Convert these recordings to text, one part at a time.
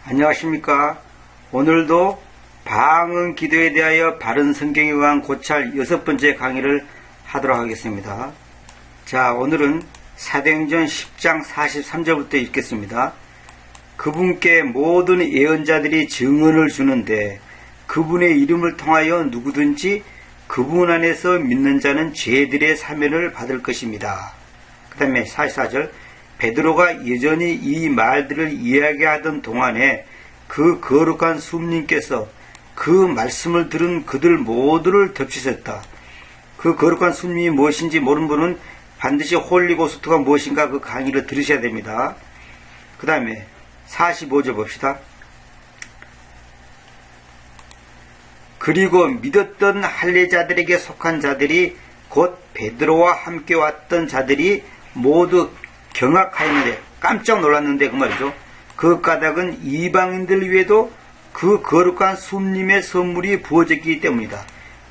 안녕하십니까. 오늘도 방언 기도에 대하여 바른 성경에 의한 고찰 6번째 강의를 하도록 하겠습니다. 자, 오늘은 사도행전 10장 43절부터 읽겠습니다. 그분께 모든 예언자들이 증언을 주는데 그분의 이름을 통하여 누구든지 그분 안에서 믿는 자는 죄들의 사면을 받을 것입니다. 그 다음에 44절, 베드로가 여전히 이 말들을 이야기하던 동안에 그 거룩한 숲님께서 그 말씀을 들은 그들 모두를 덮치셨다. 그 거룩한 숲님이 무엇인지 모르는 분은 반드시 홀리고스트가 무엇인가 그 강의를 들으셔야 됩니다. 그 다음에 45절 봅시다. 그리고 믿었던 할례자들에게 속한 자들이 곧 베드로와 함께 왔던 자들이 모두 경악하였는데, 깜짝 놀랐는데 그 말이죠. 그 까닭은 이방인들 위에도 그 거룩한 숲님의 선물이 부어졌기 때문이다.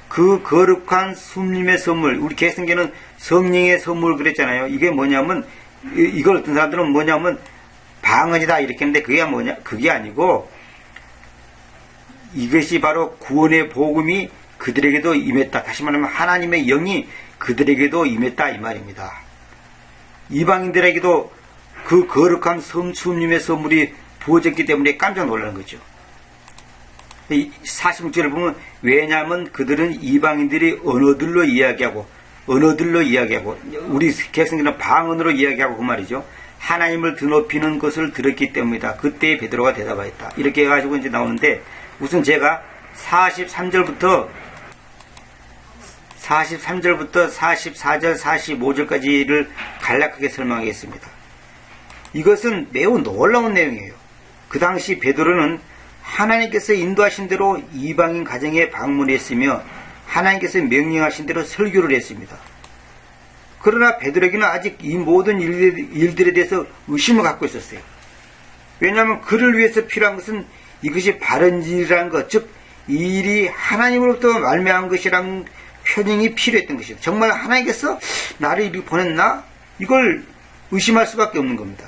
그 거룩한 숲님의 선물, 우리 개성계는 성령의 선물 그랬잖아요. 이게 뭐냐면, 이걸 어떤 사람들은 뭐냐면 방언이다 이렇게 했는데 그게 아니고 이것이 바로 구원의 복음이 그들에게도 임했다. 다시 말하면 하나님의 영이 그들에게도 임했다 이 말입니다. 이방인들에게도 그 거룩한 숲님의 선물이 부어졌기 때문에 깜짝 놀라는 거죠. 46절을 보면 왜냐하면 그들은 이방인들이 언어들로 이야기하고 우리 개성들은 방언으로 이야기하고 그 말이죠. 하나님을 드높이는 것을 들었기 때문이다. 그때 베드로가 대답하였다. 이렇게 해가지고 이제 나오는데 우선 제가 43절부터 44절, 45절까지를 간략하게 설명하겠습니다. 이것은 매우 놀라운 내용이에요. 그 당시 베드로는 하나님께서 인도하신 대로 이방인 가정에 방문했으며 하나님께서 명령하신 대로 설교를 했습니다. 그러나 베드로에게는 아직 이 모든 일들에 대해서 의심을 갖고 있었어요. 왜냐하면 그를 위해서 필요한 것은 이것이 바른 일이라는 것, 즉 이 일이 하나님으로부터 말미암은 것이라는 표징이 필요했던 것이죠. 정말 하나님께서 나를 이리 보냈나? 이걸 의심할 수밖에 없는 겁니다.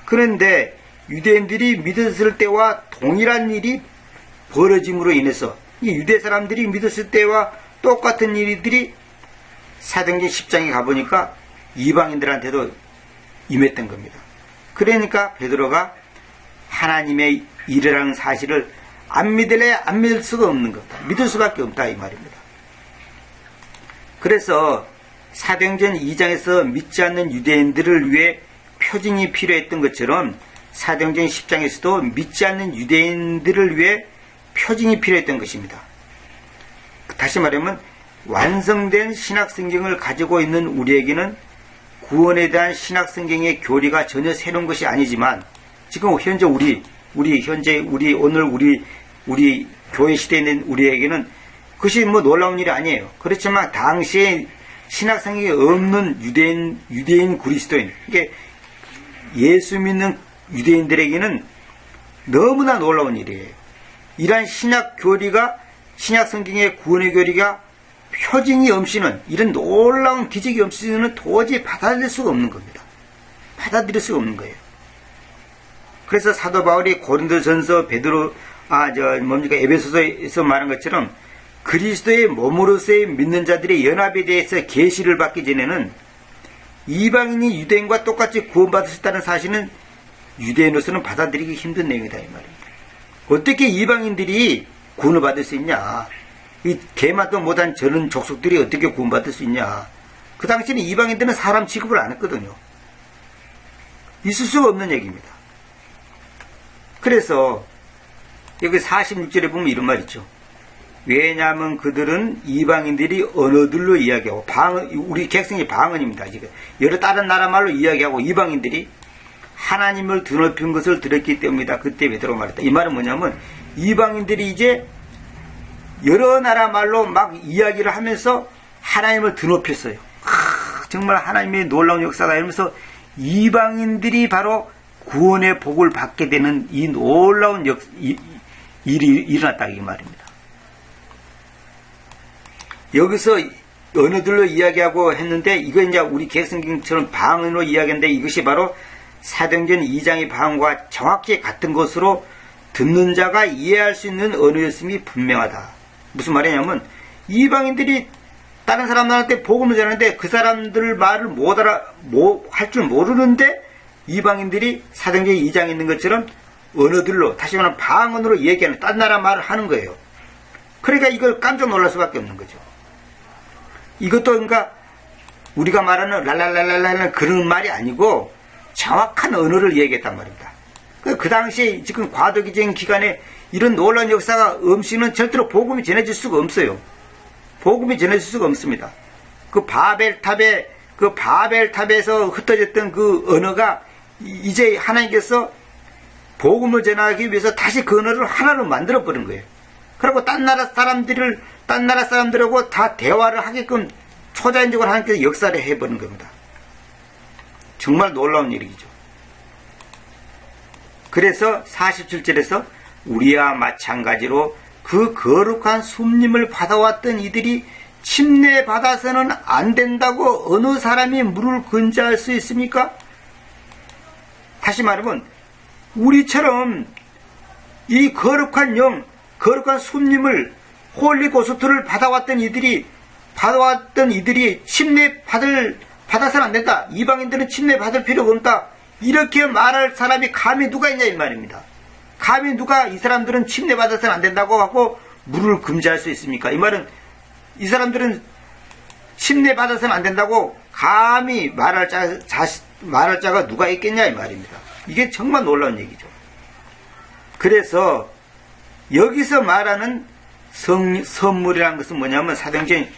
그런데 유대인들이 믿었을 때와 동일한 일이 벌어짐으로 인해서 이 유대 사람들이 믿었을 때와 똑같은 일들이 사도행전 10장에 가보니까 이방인들한테도 임했던 겁니다. 그러니까 베드로가 하나님의 일이라는 사실을 안 믿을래 안 믿을 수가 없는 거다. 믿을 수밖에 없다 이 말입니다. 그래서 사도행전 2장에서 믿지 않는 유대인들을 위해 표징이 필요했던 것처럼 사도행전 10장에서도 믿지 않는 유대인들을 위해 표징이 필요했던 것입니다. 다시 말하면 완성된 신학성경을 가지고 있는 우리에게는 구원에 대한 신학성경의 교리가 전혀 새로운 것이 아니지만 지금 현재 우리 교회 시대에 있는 우리에게는 그것이 뭐 놀라운 일이 아니에요. 그렇지만 당시에 신학성경이 없는 유대인 그리스도인, 이게 예수 믿는 유대인들에게는 너무나 놀라운 일이에요. 이러한 신약성경의 구원의 교리가 표징이 없이는, 이런 놀라운 기적이 없이는 도저히 받아들일 수가 없는 겁니다. 받아들일 수가 없는 거예요. 그래서 사도 바울이 고린도전서 에베소서에서 말한 것처럼 그리스도의 몸으로서의 믿는 자들의 연합에 대해서 계시를 받기 전에는 이방인이 유대인과 똑같이 구원받을 수 있다는 사실은 유대인으로서는 받아들이기 힘든 내용이다 이 말입니다. 어떻게 이방인들이 구원을 받을 수 있냐? 이 개맛도 못한 저런 족속들이 어떻게 구원받을 수 있냐? 그 당시에는 이방인들은 사람 취급을 안 했거든요. 있을 수가 없는 얘기입니다. 그래서 여기 46절에 보면 이런 말 있죠. 왜냐하면 그들은 이방인들이 언어들로 이야기하고, 우리 객성이 방언입니다. 지금 여러 다른 나라 말로 이야기하고 이방인들이 하나님을 드높인 것을 들었기 때문이다. 그때 베드로가 말했다. 이 말은 뭐냐면 이방인들이 이제 여러 나라 말로 막 이야기를 하면서 하나님을 드높였어요. 정말 하나님의 놀라운 역사다 이러면서 이방인들이 바로 구원의 복을 받게 되는 이 놀라운 일이 일어났다 이 말입니다. 여기서 언어들로 이야기하고 했는데 이거 이제 우리 개성경처럼 방언으로 이야기했는데 이것이 바로 사도행전 2장의 방언과 정확히 같은 것으로 듣는 자가 이해할 수 있는 언어였음이 분명하다. 무슨 말이냐면 이방인들이 다른 사람들한테 복음을 전하는데 그 사람들 말을 할 줄 모르는데 이방인들이 사도행전 2장에 있는 것처럼 언어들로, 다시 말하면 방언으로 얘기하는, 딴 나라 말을 하는 거예요. 그러니까 이걸 깜짝 놀랄 수밖에 없는 거죠. 이것도 그러니까 우리가 말하는 랄랄랄랄랄 그런 말이 아니고 정확한 언어를 얘기했단 말입니다. 그 당시에 지금 과도기적인 기간에 이런 놀라운 역사가 없이는 절대로 복음이 전해질 수가 없어요. 복음이 전해질 수가 없습니다. 그 바벨탑에서 흩어졌던 그 언어가 이제 하나님께서 복음을 전하기 위해서 다시 그 언어를 하나로 만들어 버린 거예요. 그리고 딴 나라 사람들하고 다 대화를 하게끔 초자연적으로 하나님께서 역사를 해버린 겁니다. 정말 놀라운 일이죠. 그래서 47절에서 우리와 마찬가지로 그 거룩한 숲림을 받아왔던 이들이 침례받아서는 안 된다고 어느 사람이 물을 건져할 수 있습니까? 다시 말하면 우리처럼 이 거룩한 거룩한 숲림을 홀리고스트를 받아왔던 이들이 받아서는 안 된다. 이방인들은 침례받을 필요가 없다. 이렇게 말할 사람이 감히 누가 있냐 이 말입니다. 감히 누가 이 사람들은 침례받아서는 안 된다고 하고 물을 금지할 수 있습니까? 이 말은 이 사람들은 침례받아서는 안 된다고 감히 말할 자가 누가 있겠냐 이 말입니다. 이게 정말 놀라운 얘기죠. 그래서 여기서 말하는 선물이라는 것은 뭐냐면 사도행전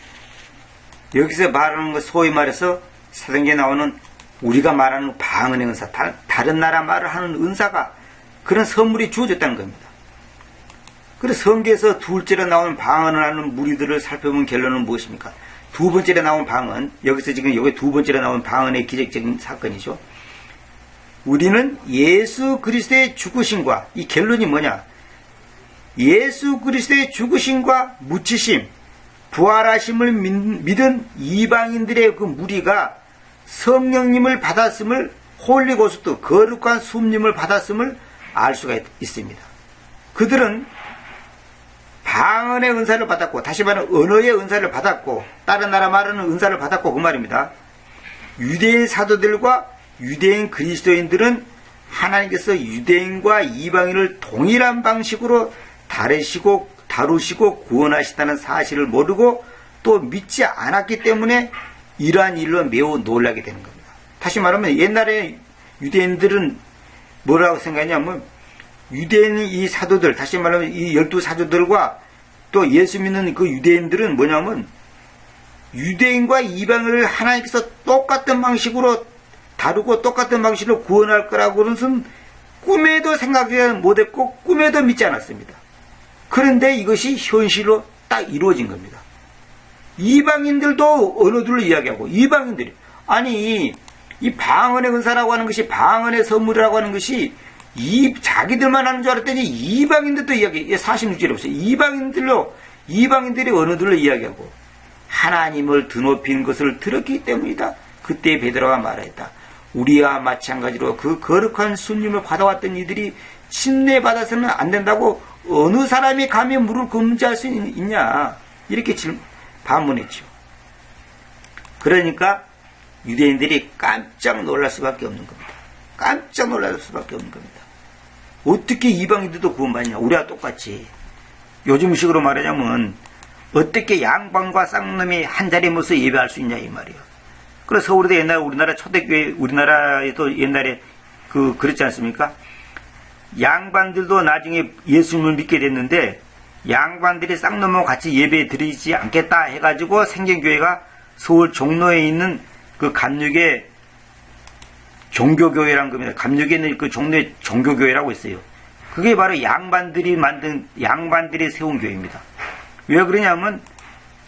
여기서 말하는 것, 소위 말해서 사도행전에 나오는 우리가 말하는 방언의 은사, 다른 나라 말을 하는 은사가 그런 선물이 주어졌다는 겁니다. 그래서 성경에서 둘째로 나오는 방언을 하는 무리들을 살펴보면 결론은 무엇입니까? 두 번째로 나온 방언, 여기서 지금 여기 두 번째로 나온 방언의 기적적인 사건이죠. 우리는 예수 그리스도의 죽으심과, 이 결론이 뭐냐? 예수 그리스도의 죽으심과 묻히심, 부활하심을 믿은 이방인들의 그 무리가 성령님을 받았음을, 홀리고스트, 거룩한 숲림을 받았음을 알 수가 있습니다. 그들은 방언의 은사를 받았고, 다시 말하면 언어의 은사를 받았고, 다른 나라 말하는 은사를 받았고 그 말입니다. 유대인 사도들과 유대인 그리스도인들은 하나님께서 유대인과 이방인을 동일한 방식으로 다루시고 구원하시다는 사실을 모르고 또 믿지 않았기 때문에 이러한 일로 매우 놀라게 되는 겁니다. 다시 말하면 옛날에 유대인들은 뭐라고 생각하냐면 유대인 이 사도들, 다시 말하면 이 12사도들과 또 예수 믿는 그 유대인들은 뭐냐면 유대인과 이방인을 하나님께서 똑같은 방식으로 다루고 똑같은 방식으로 구원할 거라고는 꿈에도 생각하지 못했고 꿈에도 믿지 않았습니다. 그런데 이것이 현실로 딱 이루어진 겁니다. 이방인들도 언어들로 이야기하고, 이방인들이 아니 이 방언의 은사라고 하는 것이, 방언의 선물이라고 하는 것이 자기들만 하는 줄 알았더니 이방인들도 이야기, 46절에 보세요. 이방인들이 언어들로 이야기하고 하나님을 드높인 것을 들었기 때문이다. 그때 베드로가 말했다. 우리와 마찬가지로 그 거룩한 숲림을 받아왔던 이들이 침례받아서는 안 된다고 어느 사람이 감히 물을 금지할 수 있냐, 이렇게 반문했죠. 그러니까 유대인들이 깜짝 놀랄 수밖에 없는 겁니다. 깜짝 놀랄 수밖에 없는 겁니다. 어떻게 이방인들도 구원받냐, 우리와 똑같이. 요즘식으로 말하자면 어떻게 양반과 쌍놈이 한 자리에 모여서 예배할 수 있냐 이 말이에요. 그래서 서울에도 옛날에 우리나라 초대교회, 우리나라에도 옛날에 그랬지 않습니까? 양반들도 나중에 예수님을 믿게 됐는데 양반들이 쌍놈하고 같이 예배 드리지 않겠다 해가지고 생긴 교회가 서울 종로에 있는 그 감육의 종교교회라는 겁니다. 감육에 있는 그 종로의 종교교회라고 있어요. 그게 바로 양반들이 세운 교회입니다. 왜 그러냐면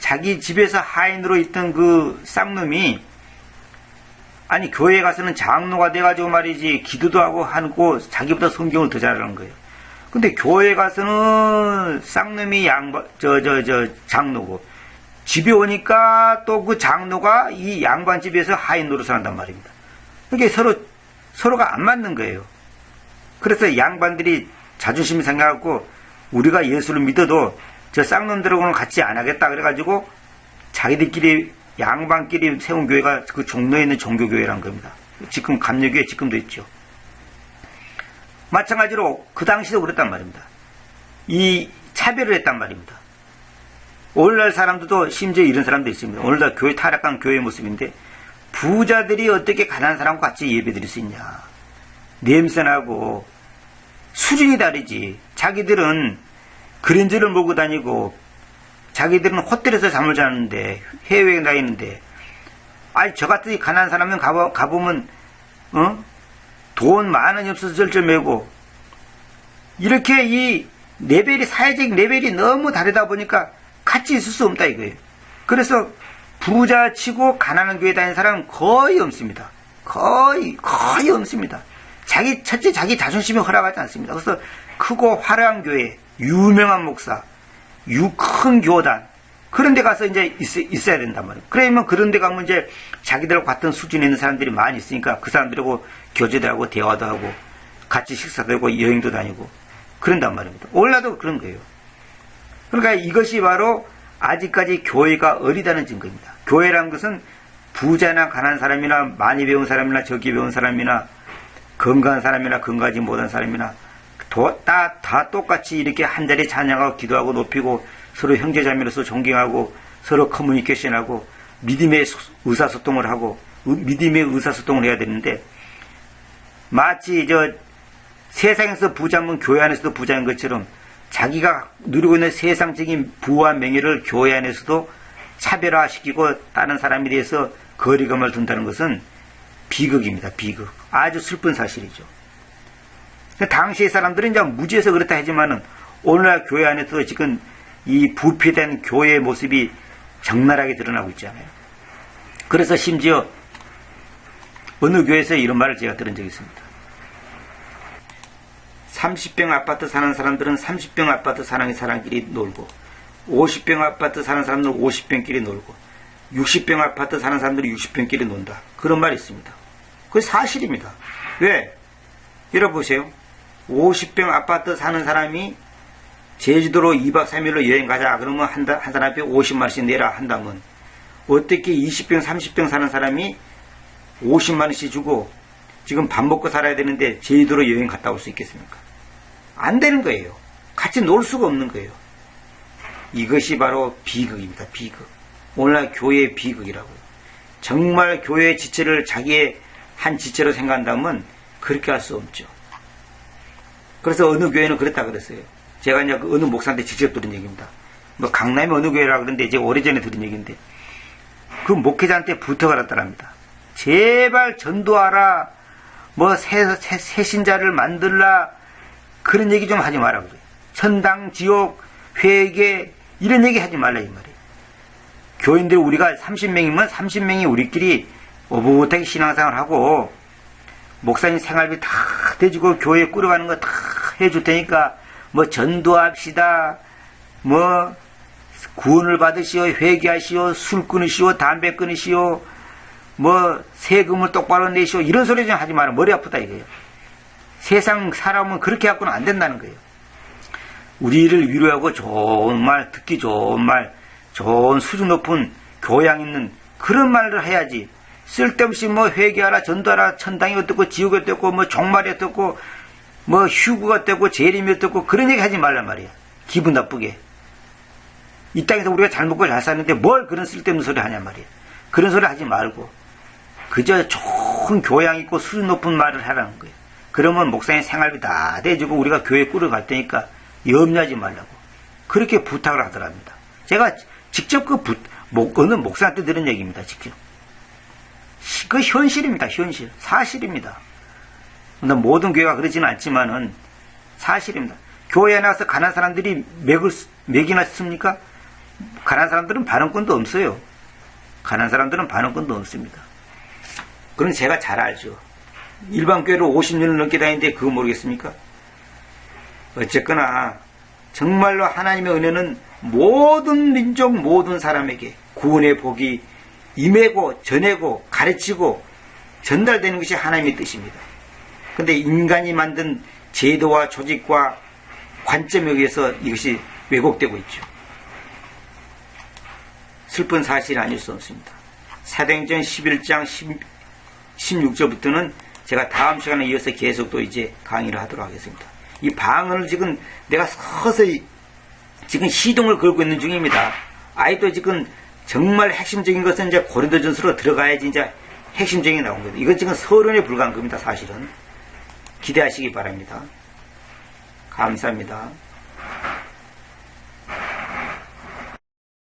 자기 집에서 하인으로 있던 그 쌍놈이 아니 교회에 가서는 장로가 돼가지고 말이지 기도도 하고 자기보다 성경을 더 잘하는 거예요. 근데 교회에 가서는 쌍놈이 장로고 집에 오니까 또 그 장로가 이 양반 집에서 하인 노릇을 한단 말입니다. 그게 서로가 안 맞는 거예요. 그래서 양반들이 자존심이 생겨갖고 우리가 예수를 믿어도 저 쌍놈들하고는 같이 안 하겠다 그래가지고 자기들끼리 양반끼리 세운 교회가 그 종로에 있는 종교교회란 겁니다. 지금 감리교회 지금도 있죠. 마찬가지로 그 당시도 그랬단 말입니다. 이 차별을 했단 말입니다. 오늘날 사람들도 심지어 이런 사람도 있습니다. 오늘날 교회 타락한 교회의 모습인데 부자들이 어떻게 가난한 사람과 같이 예배드릴 수 있냐. 냄새나고 수준이 다르지. 자기들은 그랜저를 몰고 다니고 자기들은 호텔에서 잠을 자는데 해외여행 다니는데 아니 저 같은 가난한 사람은 가보면 돈 만 원이 없어서 절절매고 이렇게 이 레벨이 사회적 레벨이 너무 다르다 보니까 같이 있을 수 없다 이거예요. 그래서 부자치고 가난한 교회 다니는 사람은 거의 없습니다. 거의 없습니다. 첫째 자기 자존심이 허락하지 않습니다. 그래서 크고 화려한 교회, 유명한 목사, 큰 교단 그런 데 가서 이제 있어야 된단 말이에요. 그러면 그런 데 가면 이제 자기들과 같은 수준에 있는 사람들이 많이 있으니까 그 사람들하고 교제도 하고 대화도 하고 같이 식사도 하고 여행도 다니고 그런단 말입니다. 오늘날도 그런 거예요. 그러니까 이것이 바로 아직까지 교회가 어리다는 증거입니다. 교회라는 것은 부자나 가난한 사람이나 많이 배운 사람이나 적게 배운 사람이나 건강한 사람이나 건강하지 못한 사람이나 다 똑같이 이렇게 한 자리에 찬양하고 기도하고 높이고 서로 형제자매로서 존경하고 서로 커뮤니케이션하고 믿음의 의사소통을 하고 믿음의 의사소통을 해야 되는데 마치 세상에서 부자면 교회 안에서도 부자인 것처럼 자기가 누리고 있는 세상적인 부와 명예를 교회 안에서도 차별화시키고 다른 사람에 대해서 거리감을 둔다는 것은 비극입니다. 비극. 아주 슬픈 사실이죠. 당시의 사람들은 이제 무지해서 그렇다 하지만은 오늘날 교회 안에서도 지금 이 부패된 교회의 모습이 적나라하게 드러나고 있잖아요. 그래서 심지어 어느 교회에서 이런 말을 제가 들은 적이 있습니다. 30평 아파트 사는 사람들은 30평 아파트 사람끼리 놀고 50평 아파트 사는 사람들은 50평끼리 놀고 60평 아파트 사는 사람들은 60평끼리 논다. 그런 말이 있습니다. 그게 사실입니다. 왜? 여러분 보세요. 50평 아파트 사는 사람이 제주도로 2박 3일로 여행 가자 그러면 한 사람에 50만원씩 내라 한다면 어떻게 20평 30평 사는 사람이 50만원씩 주고 지금 밥 먹고 살아야 되는데 제주도로 여행 갔다 올 수 있겠습니까? 안 되는 거예요. 같이 놀 수가 없는 거예요. 이것이 바로 비극입니다. 비극. 오늘날 교회의 비극이라고요. 정말 교회의 지체를 자기의 한 지체로 생각한다면 그렇게 할 수 없죠. 그래서 어느 교회는 그랬다 그랬어요. 제가 이제 어느 목사한테 직접 들은 얘기입니다. 뭐 강남의 어느 교회라 그러는데 이제 오래전에 들은 얘기인데 그 목회자한테 부탁을 했더랍니다. 제발 전도하라. 뭐 새 신자를 만들라. 그런 얘기 좀 하지 마라 그래요. 천당, 지옥, 회개 이런 얘기 하지 말라 이 말이에요. 교인들 우리가 30명이면 30명이 우리끼리 오붓하게 신앙생활 하고 목사님 생활비 다 대주고 교회 꾸려가는 거 다 해줄 테니까 뭐 전도합시다. 뭐 구원을 받으시오. 회개하시오. 술 끊으시오. 담배 끊으시오. 뭐 세금을 똑바로 내시오. 이런 소리 좀 하지 마라. 머리 아프다 이거예요. 세상 사람은 그렇게 갖고는 안 된다는 거예요. 우리를 위로하고 좋은 말, 듣기 좋은 말, 좋은 수준 높은 교양 있는 그런 말을 해야지. 쓸데없이 뭐 회개하라, 전도하라, 천당이 어떻고 지옥이 어떻고 뭐 종말이 어떻고 뭐 휴구가 어떻고 재림이 어떻고 그런 얘기 하지 말란 말이야. 기분 나쁘게. 이 땅에서 우리가 잘 먹고 잘 사는데 뭘 그런 쓸데없는 소리 하냐 말이야. 그런 소리 하지 말고 그저 좋은 교양 있고 수준 높은 말을 하라는 거예요. 그러면 목사님 생활비 다 대주고 우리가 교회 꾸려갈 테니까 염려하지 말라고 그렇게 부탁을 하더랍니다. 제가 직접 어느 목사한테 들은 얘기입니다. 직접. 그 현실입니다. 현실. 사실입니다. 모든 교회가 그러지는 않지만은 사실입니다. 교회에 나와서 가난한 사람들이 맥이나 씁니까? 가난한 사람들은 발언권도 없어요. 가난한 사람들은 발언권도 없습니다. 그건 제가 잘 알죠. 일반 교회로 50년을 넘게 다니는데 그거 모르겠습니까? 어쨌거나 정말로 하나님의 은혜는 모든 민족 모든 사람에게 구원의 복이 임하고 전하고 가르치고 전달되는 것이 하나님의 뜻입니다. 그런데 인간이 만든 제도와 조직과 관점에 의해서 이것이 왜곡되고 있죠. 슬픈 사실이 아닐 수 없습니다. 사도행전 11장 16절부터는 제가 다음 시간에 이어서 계속 또 이제 강의를 하도록 하겠습니다. 이 방언을 지금 내가 서서히 지금 시동을 걸고 있는 중입니다. 아이도 지금 정말 핵심적인 것은 이제 고린도전서로 들어가야지 이제 핵심적인 게 나온 거예요. 이건 지금 서론에 불과한 겁니다, 사실은. 기대하시기 바랍니다. 감사합니다.